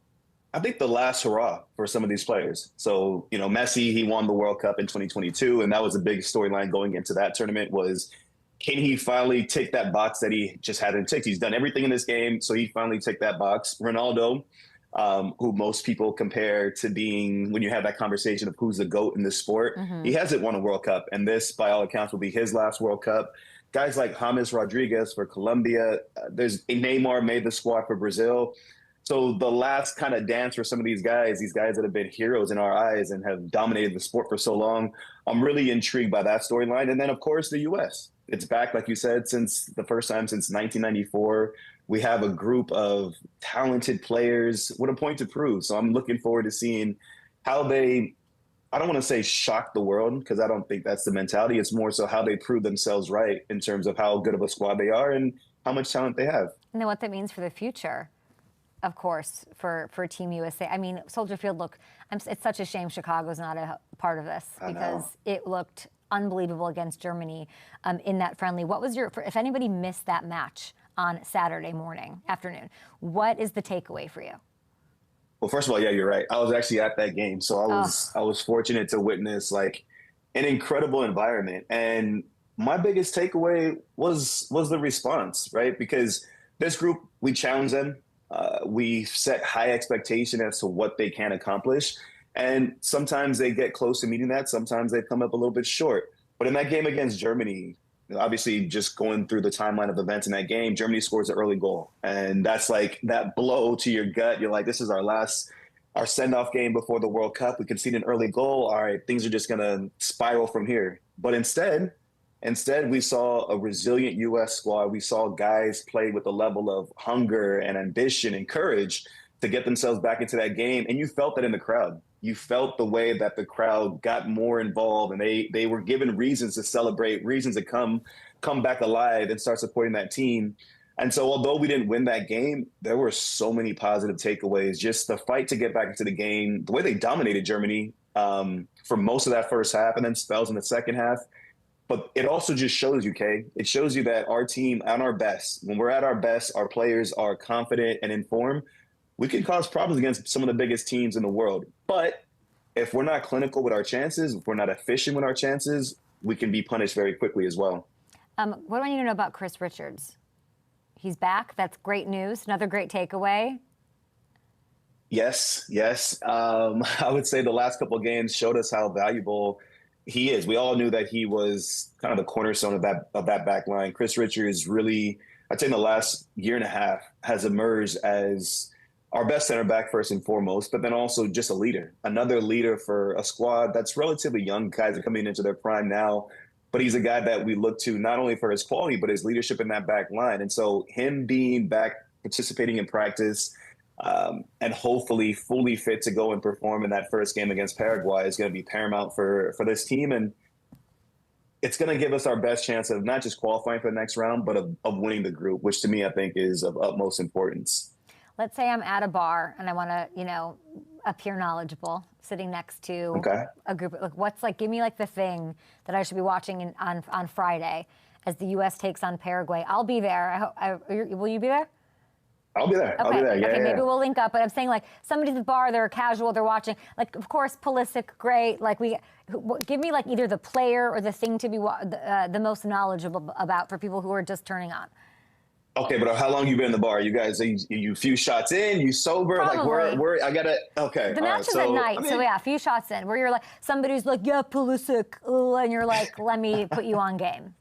E: I think, the last hurrah for some of these players. So, Messi, he won the World Cup in 2022, and that was a big storyline going into that tournament was, can he finally tick that box that he just hadn't ticked? He's done everything in this game, so he finally ticked that box. Ronaldo, who most people compare to being, when you have that conversation of who's the GOAT in this sport, he hasn't won a World Cup, and this, by all accounts, will be his last World Cup. Guys like James Rodriguez for Colombia, there's Neymar made the squad for Brazil. So the last kind of dance for some of these guys that have been heroes in our eyes and have dominated the sport for so long, I'm really intrigued by that storyline. And then, of course, the U.S. It's back, like you said, since the first time since 1994. We have a group of talented players with a point to prove. So I'm looking forward to seeing how they, I don't want to say shock the world, because I don't think that's the mentality. It's more so how they prove themselves right in terms of how good of a squad they are and how much talent they have.
A: And then what that means for the future, of course, for Team USA. I mean, Soldier Field, look, it's such a shame Chicago's not a part of this because it looked unbelievable against Germany in that friendly. What was if anybody missed that match on Saturday afternoon, what is the takeaway for you?
E: Well, first of all, yeah, you're right. I was actually at that game, so I was fortunate to witness an incredible environment. And my biggest takeaway was the response, right? Because this group, we challenge them, we set high expectation as to what they can accomplish, and sometimes they get close to meeting that. Sometimes they come up a little bit short. But in that game against Germany, obviously, just going through the timeline of events in that game, Germany scores an early goal. And that's like that blow to your gut. You're like, this is our send-off game before the World Cup. We concede an early goal. All right, things are just going to spiral from here. But instead, we saw a resilient U.S. squad. We saw guys play with a level of hunger and ambition and courage to get themselves back into that game. And you felt that in the crowd. You felt the way that the crowd got more involved, and they were given reasons to celebrate, reasons to come back alive and start supporting that team. And so although we didn't win that game, there were so many positive takeaways. Just the fight to get back into the game, the way they dominated Germany for most of that first half and then spells in the second half. But it also just shows you, Kay, it shows you that our team at our best, when we're at our best, our players are confident and informed. We can cause problems against some of the biggest teams in the world. But if we're not clinical with our chances, if we're not efficient with our chances, we can be punished very quickly as well.
A: What do I need to know about Chris Richards? He's back. That's great news. Another great takeaway.
E: Yes. I would say the last couple of games showed us how valuable he is. We all knew that he was kind of the cornerstone of that back line. Chris Richards really, I'd say in the last year and a half, has emerged as our best center back first and foremost, but then also just a leader, another leader for a squad that's relatively young. Guys are coming into their prime now, but he's a guy that we look to not only for his quality, but his leadership in that back line. And so him being back, participating in practice, and hopefully fully fit to go and perform in that first game against Paraguay is going to be paramount for this team. And it's going to give us our best chance of not just qualifying for the next round, but of winning the group, which to me, I think is of utmost importance.
A: Let's say I'm at a bar and I want to, appear knowledgeable, sitting next to a group. Give me the thing that I should be watching on Friday as the U.S. takes on Paraguay. I'll be there. Will you be there?
E: I'll be there.
A: Okay.
E: I'll be there. Yeah,
A: maybe we'll link up. But I'm saying somebody's at the bar, they're casual, they're watching. Of course, Pulisic, great. Give me either the player or the thing to be the most knowledgeable about for people who are just turning on.
E: Okay, but how long you been in the bar? You guys, you few shots in, you sober?
A: Probably.
E: Where I gotta, okay.
A: The match is at night, so yeah, a few shots in, where you're somebody's yeah, Pulisic, and you're let me put you on game.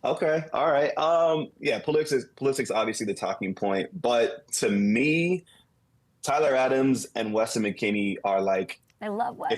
E: Okay. All right. Yeah, politics obviously the talking point, but to me, Tyler Adams and Weston McKennie are like,
A: I love Weston.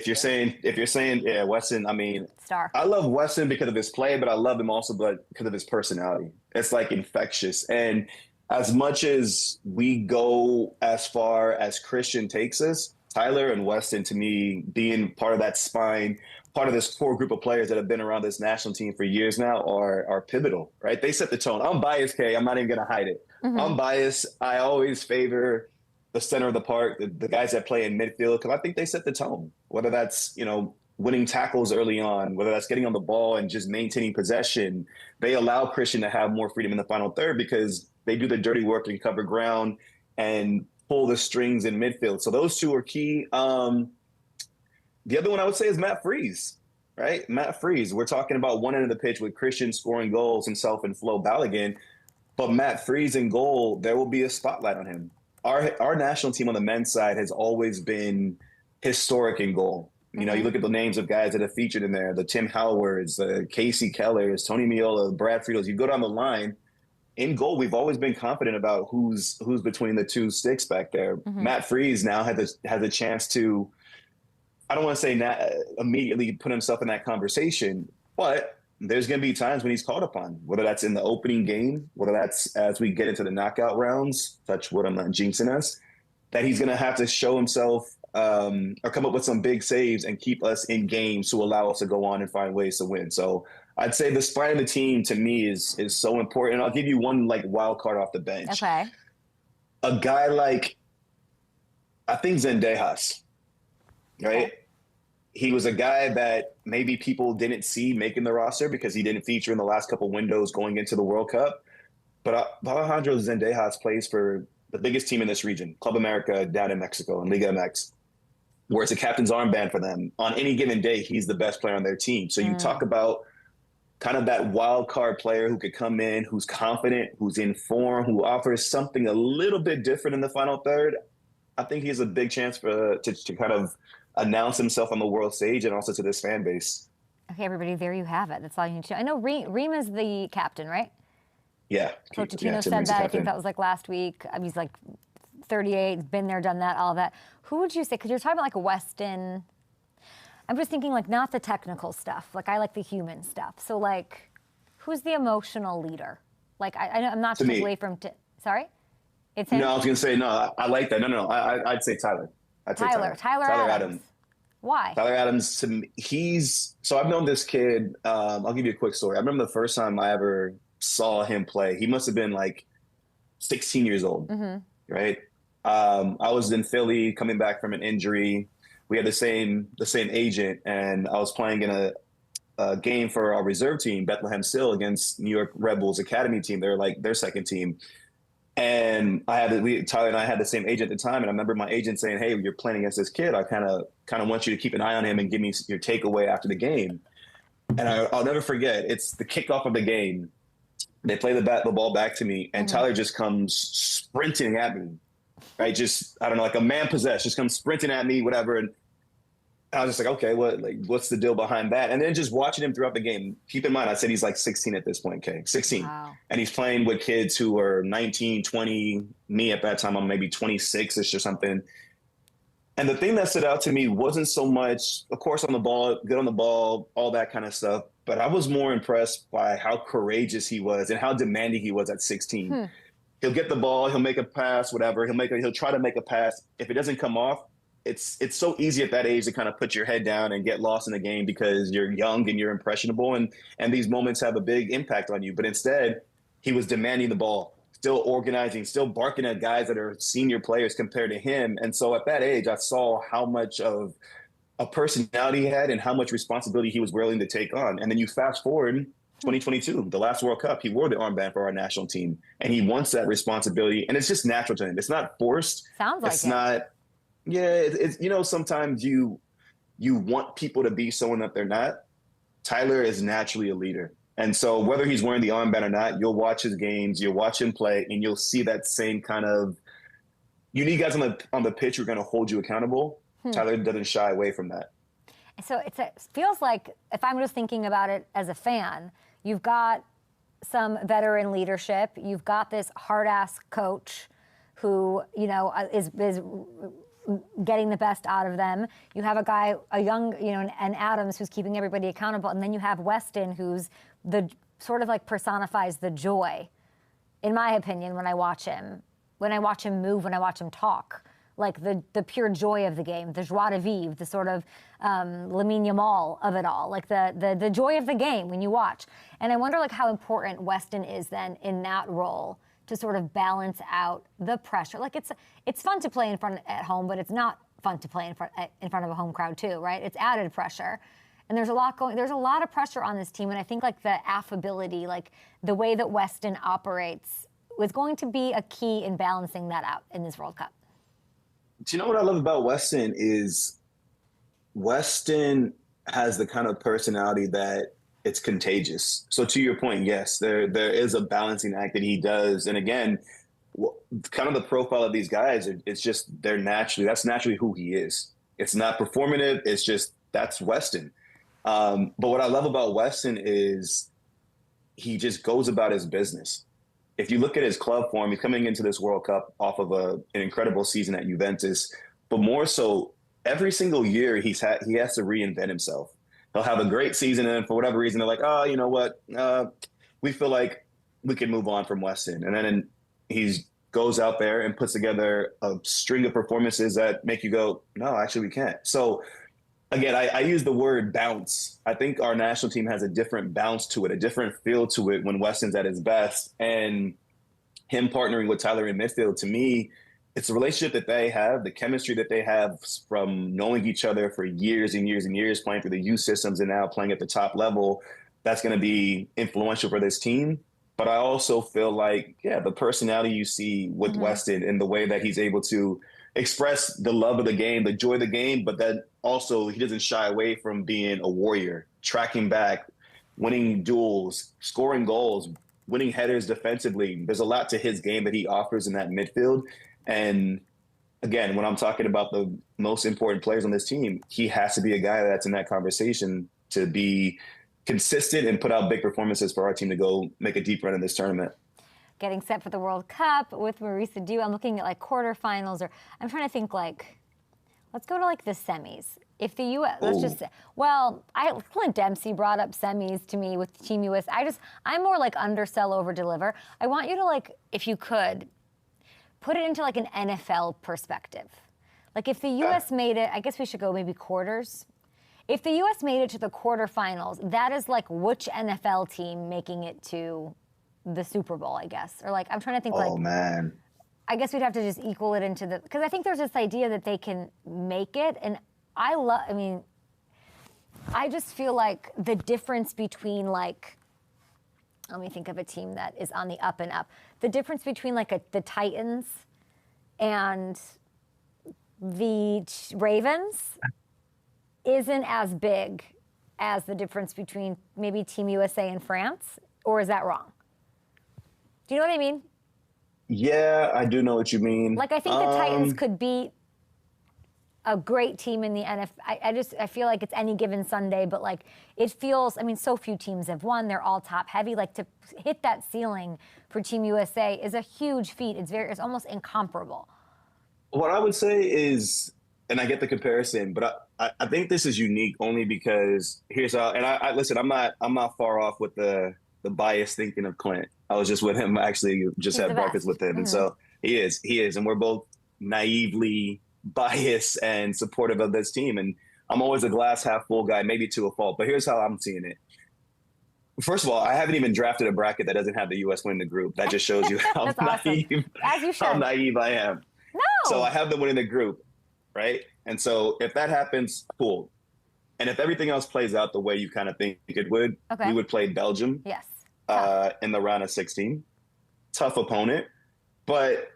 E: If you're saying yeah, Weston, I mean,
A: Star.
E: I love Weston because of his play, but I love him also because of his personality. It's like infectious. And as much as we go as far as Christian takes us, Tyler and Weston, to me, being part of that spine, part of this core group of players that have been around this national team for years now, are pivotal, right? They set the tone. I'm biased, Kay. I'm not even going to hide it. I'm biased. I always favor the center of the park, the guys that play in midfield, because I think they set the tone. Whether that's, winning tackles early on, whether that's getting on the ball and just maintaining possession, they allow Christian to have more freedom in the final third because they do the dirty work and cover ground and pull the strings in midfield. So those two are key. The other one I would say is Matt Freese, right? Matt Freese. We're talking about one end of the pitch with Christian scoring goals himself and Flo Balogun, but Matt Freese in goal, there will be a spotlight on him. Our national team on the men's side has always been historic in goal. You look at the names of guys that have featured in there, the Tim Howards, the Casey Kellers, Tony Meola, Brad Friedels. You go down the line, in goal, we've always been confident about who's between the two sticks back there. Matt Freese now has a chance to, I don't want to say immediately put himself in that conversation, but there's going to be times when he's called upon, whether that's in the opening game, whether that's as we get into the knockout rounds, touch wood, I'm not jinxing us, that he's going to have to show himself or come up with some big saves and keep us in games to allow us to go on and find ways to win. So I'd say the spine of the team to me is so important. I'll give you one wild card off the bench.
A: Okay.
E: A guy like, I think Zendejas, right? Okay. He was a guy that maybe people didn't see making the roster because he didn't feature in the last couple windows going into the World Cup. But Alejandro Zendejas plays for the biggest team in this region, Club America down in Mexico, in Liga MX, where it's a captain's armband for them. On any given day, he's the best player on their team. So you talk about kind of that wild card player who could come in, who's confident, who's in form, who offers something a little bit different in the final third. I think he has a big chance to kind of announce himself on the world stage and also to this fan base.
A: Okay, everybody, there you have it. That's all you need to know. I know Reem is the captain, right?
E: Yeah.
A: Pochettino said that. I think that was last week. He's 38, been there, done that, all that. Who would you say, because you're talking about a Weston, I'm just thinking not the technical stuff. I like the human stuff. So who's the emotional leader? I'm not to take away from, sorry? It's him?
E: No, I was going to say, no, I like that. No, I'd say Tyler.
A: Tyler Adams. Why?
E: Tyler Adams, to me, so I've known this kid, I'll give you a quick story. I remember the first time I ever saw him play, he must have been 16 years old, right? I was in Philly coming back from an injury. We had the same agent, and I was playing in a game for our reserve team, Bethlehem Steel, against New York Red Bulls Academy team. They're their second team. And Tyler and I had the same agent at the time. And I remember my agent saying, "Hey, you're playing against this kid. I kind of want you to keep an eye on him and give me your takeaway after the game." And I'll never forget. It's the kickoff of the game. They play the ball back to me, and Tyler just comes sprinting at me, right? Just, I don't know, a man possessed, just comes sprinting at me, whatever. And I was just okay, what's the deal behind that? And then just watching him throughout the game. Keep in mind, I said he's 16 at this point, Kay, 16.
A: Wow. And
E: he's playing with kids who are 19, 20. Me at that time, I'm maybe 26-ish or something. And the thing that stood out to me wasn't so much, of course, on the ball, good on the ball, all that kind of stuff. But I was more impressed by how courageous he was and how demanding he was at 16. He'll get the ball, he'll make a pass, whatever. He'll try to make a pass. If it doesn't come off, it's so easy at that age to kind of put your head down and get lost in the game because you're young and you're impressionable, and these moments have a big impact on you. But instead, he was demanding the ball, still organizing, still barking at guys that are senior players compared to him. And so at that age, I saw how much of a personality he had and how much responsibility he was willing to take on. And then you fast forward 2022, the last World Cup, he wore the armband for our national team, and he wants that responsibility. And it's just natural to him. It's not forced.
A: Sounds like
E: it's not. Yeah, it's sometimes you want people to be someone that they're not. Tyler is naturally a leader. And so whether he's wearing the armband or not, you'll watch his games, you'll watch him play, and you'll see that same kind of, you need guys on the pitch who are going to hold you accountable. Tyler doesn't shy away from that.
A: So it feels like, if I'm just thinking about it as a fan, you've got some veteran leadership. You've got this hard-ass coach who, you know, is getting the best out of them. You have a guy, a young, you know, an Adams who's keeping everybody accountable. And then you have Weston, who's the sort of like personifies the joy, in my opinion, when I watch him move, when I watch him talk. Like the pure joy of the game, the joie de vivre, the sort of Lamine Yamal of it all, like the joy of the game when you watch. And I wonder like how important Weston is then in that role to sort of balance out the pressure. Like it's fun to play at home, but it's not fun to play in front of a home crowd too, right? It's added pressure. And there's a lot of pressure on this team. And I think like the affability, like the way that Weston operates was going to be a key in balancing that out in this World Cup.
E: Do you know what I love about Weston is Weston has the kind of personality that it's contagious. So to your point, yes, there is a balancing act that he does. And again, kind of the profile of these guys, it's just that's naturally who he is. It's not performative. It's just, that's Weston. But what I love about Weston is he just goes about his business. If you look at his club form, he's coming into this World Cup off of an incredible season at Juventus, but more so every single year he has to reinvent himself. He'll have a great season, and for whatever reason, they're like, oh, you know what? We feel like we can move on from Weston. And then he goes out there and puts together a string of performances that make you go, no, actually we can't. So again, I use the word bounce. I think our national team has a different bounce to it, a different feel to it when Weston's at his best. And him partnering with Tyler in midfield, to me, it's a relationship that they have, the chemistry that they have from knowing each other for years and years and years, playing through the youth systems and now playing at the top level. That's going to be influential for this team. But I also feel like, yeah, the personality you see with Weston and the way that he's able to express the love of the game, the joy of the game, but then also he doesn't shy away from being a warrior, tracking back, winning duels, scoring goals, winning headers defensively. There's a lot to his game that he offers in that midfield. And again, when I'm talking about the most important players on this team, he has to be a guy that's in that conversation to be consistent and put out big performances for our team to go make a deep run in this tournament.
A: Getting set for the World Cup with Maurice Edu. I'm looking at like quarterfinals, or I'm trying to think like, let's go to like the semis. If the U.S., let's just say, well, Clint Dempsey brought up semis to me with Team US. I'm more like undersell, over deliver. I want you to like, if you could, put it into like an NFL perspective. Like if the U.S. made it, I guess we should go maybe quarters. If the U.S. made it to the quarterfinals, that is like which NFL team making it to the Super Bowl, I guess. Or like, I'm trying to think like,
E: man,
A: I guess we'd have to just equal it into because I think there's this idea that they can make it. And I just feel like the difference between like, let me think of a team that is on the up and up. The difference between like the Titans and the Ravens isn't as big as the difference between maybe Team USA and France, or is that wrong? Do you know what I mean?
E: Yeah, I do know what you mean.
A: Like, I think the Titans could beat a great team in the NFL. I feel like it's any given Sunday, but like it feels, I mean, so few teams have won. They're all top heavy. Like to hit that ceiling for Team USA is a huge feat. It's almost incomparable.
E: What I would say is, and I get the comparison, but I think this is unique only because here's how, and I listen, I'm not far off with the biased thinking of Clint. I was just with him, actually just had breakfast with him. And so he is. And we're both naively biased and supportive of this team. And I'm always a glass half full guy, maybe to a fault, but here's how I'm seeing it. First of all, I haven't even drafted a bracket that doesn't have the U.S. win the group. That just shows you how naive, how naive I am.
A: No.
E: So I have them winning the group, right? And so if that happens, cool. And if everything else plays out the way you kind of think it would, we would play Belgium.
A: Yes.
E: In the round of 16. Tough opponent. But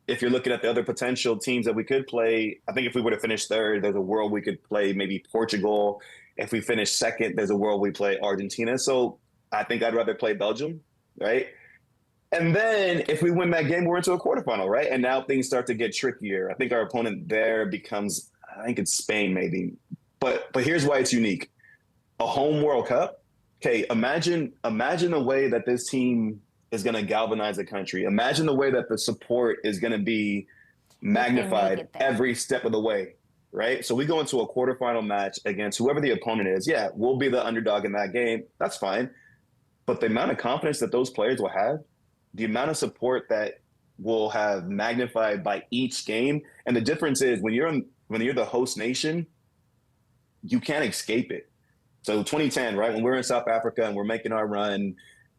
E: if you're looking at the other potential teams that we could play, I think if we were to finish third, there's a world we could play maybe Portugal. If we finish second, there's a world we play Argentina. So I think I'd rather play Belgium, right? And then if we win that game, we're into a quarterfinal, right? And now things start to get trickier. I think our opponent there becomes, I think it's Spain maybe. But here's why it's unique. A home World Cup okay, imagine the way that this team is going to galvanize the country. Imagine the way that the support is going to be magnified every step of the way, right? So we go into a quarterfinal match against whoever the opponent is. Yeah, we'll be the underdog in that game. That's fine. But the amount of confidence that those players will have, the amount of support that will have magnified by each game, and the difference is when you're the host nation, you can't escape it. So 2010, right, when we're in South Africa and we're making our run,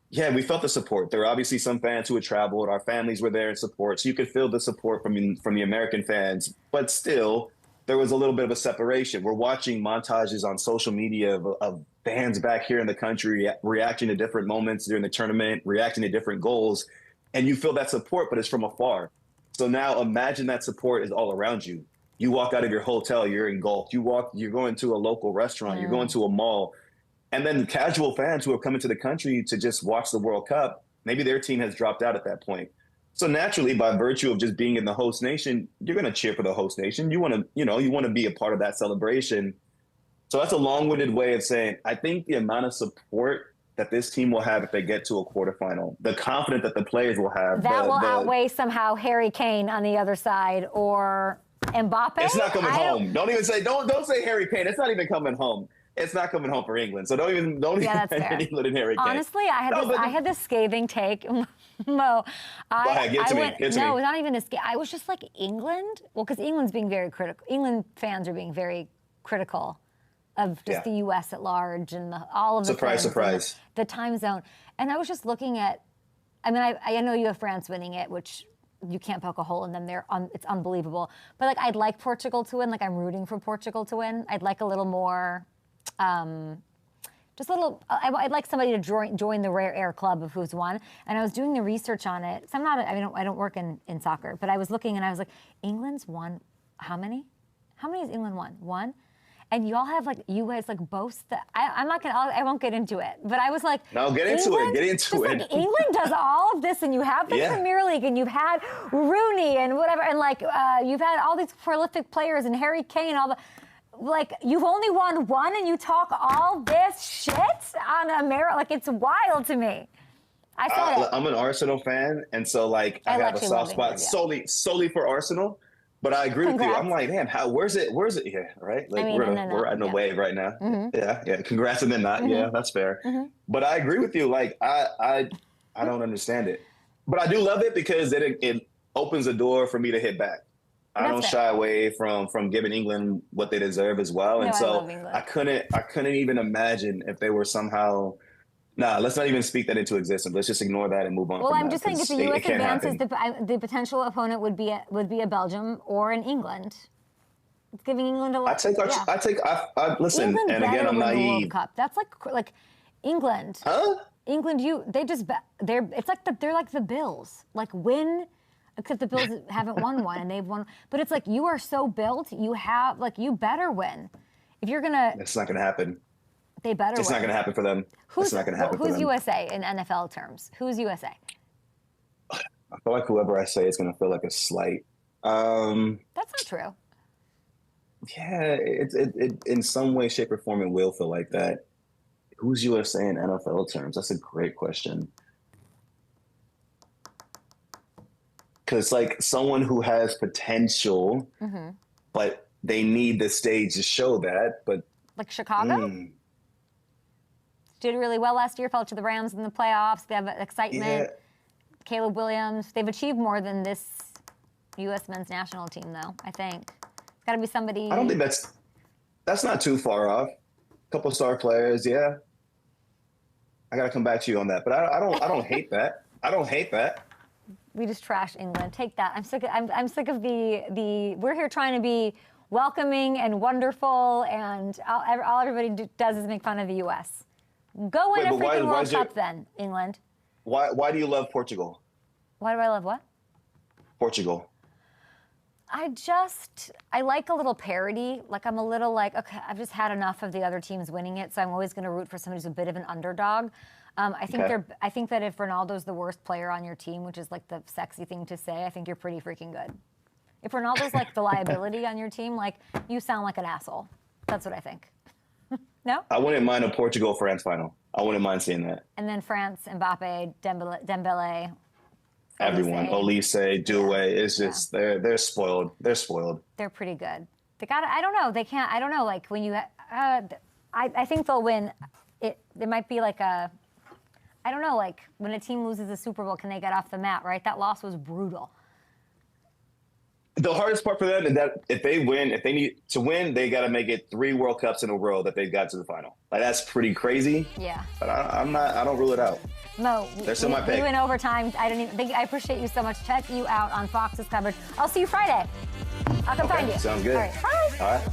E: yeah, we felt the support. There were obviously some fans who had traveled. Our families were there in support, so you could feel the support from the American fans. But still, there was a little bit of a separation. We're watching montages on social media of fans back here in the country reacting to different moments during the tournament, reacting to different goals, and you feel that support, but it's from afar. So now imagine that support is all around you. You walk out of your hotel, you're engulfed. You're going to a local restaurant, you're going to a mall. And then casual fans who are coming to the country to just watch the World Cup, maybe their team has dropped out at that point. So naturally, by virtue of just being in the host nation, you're going to cheer for the host nation. You want to be a part of that celebration. So that's a long-winded way of saying, I think the amount of support that this team will have if they get to a quarterfinal, the confidence that the players will have.
A: That will outweigh somehow Harry Kane on the other side or Mbappe.
E: It's not coming home. Don't say Harry Kane. It's not even coming home. It's not coming home for England. So don't even
A: that's fair.
E: England and Harry Kane.
A: Honestly, I had this scathing take, Mo.
E: Go ahead, get to me.
A: No, it's not even this. I was just like, England? Well, because England's being very critical. England fans are being very critical of just the U.S. at large and all of the
E: surprise.
A: The time zone. And I was just looking at, I mean, I know you have France winning it, which you can't poke a hole in them. It's unbelievable. But like, I'd like Portugal to win. Like, I'm rooting for Portugal to win. I'd like a little more, I'd like somebody to join the rare air club of who's won. And I was doing the research on it. So I don't work in soccer, but I was looking and I was like, England's won how many? How many has England won? One? And y'all have you guys boast that. I won't get into it, but I was like,
E: no, get into it.
A: England does all of this and you have the Premier League and you've had Rooney and whatever. And you've had all these prolific players and Harry Kane, all the, you've only won one and you talk all this shit on America. It's wild to me. I saw it.
E: I'm an Arsenal fan. And so I have a soft spot solely for Arsenal. But I agree with you. I'm like, man, where's it? Yeah, right? We're riding a wave right now. Mm-hmm. Yeah. Congrats and then not. Mm-hmm. Yeah, that's fair. Mm-hmm. But I agree with you. I don't understand it. But I do love it because it opens a door for me to hit back. I don't shy away from giving England what they deserve as well. And so I couldn't even imagine if they were somehow. Nah, let's not even speak that into existence. Let's just ignore that and move on.
A: Well, I'm just saying if the U.S. advances, the potential opponent would be a Belgium or an England. It's giving England a lot.
E: I listen,
A: England
E: and again, I'm naive.
A: World Cup. That's like England.
E: Huh?
A: England, they're like the Bills. Win, except the Bills haven't won one and they've won. But it's you are so built, you better win. If you're gonna,
E: it's not gonna happen.
A: They better.
E: It's not going to happen for them. It's not going to happen for them.
A: Who's USA in NFL terms? Who's USA?
E: I feel like whoever I say is going to feel like a slight.
A: That's not true.
E: Yeah, it in some way, shape, or form, it will feel like that. Who's USA in NFL terms? That's a great question. Because someone who has potential, but they need the stage to show that. But
A: Chicago. Did really well last year, fell to the Rams in the playoffs. They have excitement. Yeah. Caleb Williams. They've achieved more than this U.S. men's national team, though, I think. It's got to be somebody.
E: I don't think that's not too far off. A couple star players, yeah. I got to come back to you on that. But I don't hate that. I don't hate that.
A: We just trash England. Take that. I'm sick of the we're here trying to be welcoming and wonderful, and all everybody does is make fun of the U.S. Go win a freaking World Cup then, England.
E: Why do you love Portugal?
A: Why do I love what?
E: Portugal.
A: I like a little parity. I'm a little okay, I've just had enough of the other teams winning it, so I'm always going to root for somebody who's a bit of an underdog. I think that if Ronaldo's the worst player on your team, which is the sexy thing to say, I think you're pretty freaking good. If Ronaldo's the liability on your team, you sound like an asshole. That's what I think. No?
E: I wouldn't mind a Portugal-France final. I wouldn't mind seeing that.
A: And then France, Mbappe, Dembele.
E: Everyone, Olise, Doué, it's just they're spoiled. They're spoiled.
A: They're pretty good. They got. I don't know. They can't. I don't know. Like when you, I think they'll win. It might be like a. I don't know. Like when a team loses the Super Bowl, can they get off the mat? Right. That loss was brutal.
E: The hardest part for them is that if they win, if they need to win, they got to make it 3 World Cups in a row that they've got to the final. Like that's pretty crazy.
A: Yeah.
E: But I don't rule it out.
A: Mo,
E: they're still my pick.
A: You in overtime. I don't even think. I appreciate you so much. Check you out on Fox's coverage. I'll see you Friday. I'll come find you.
E: Sounds good.
A: All right. Bye.
E: All right.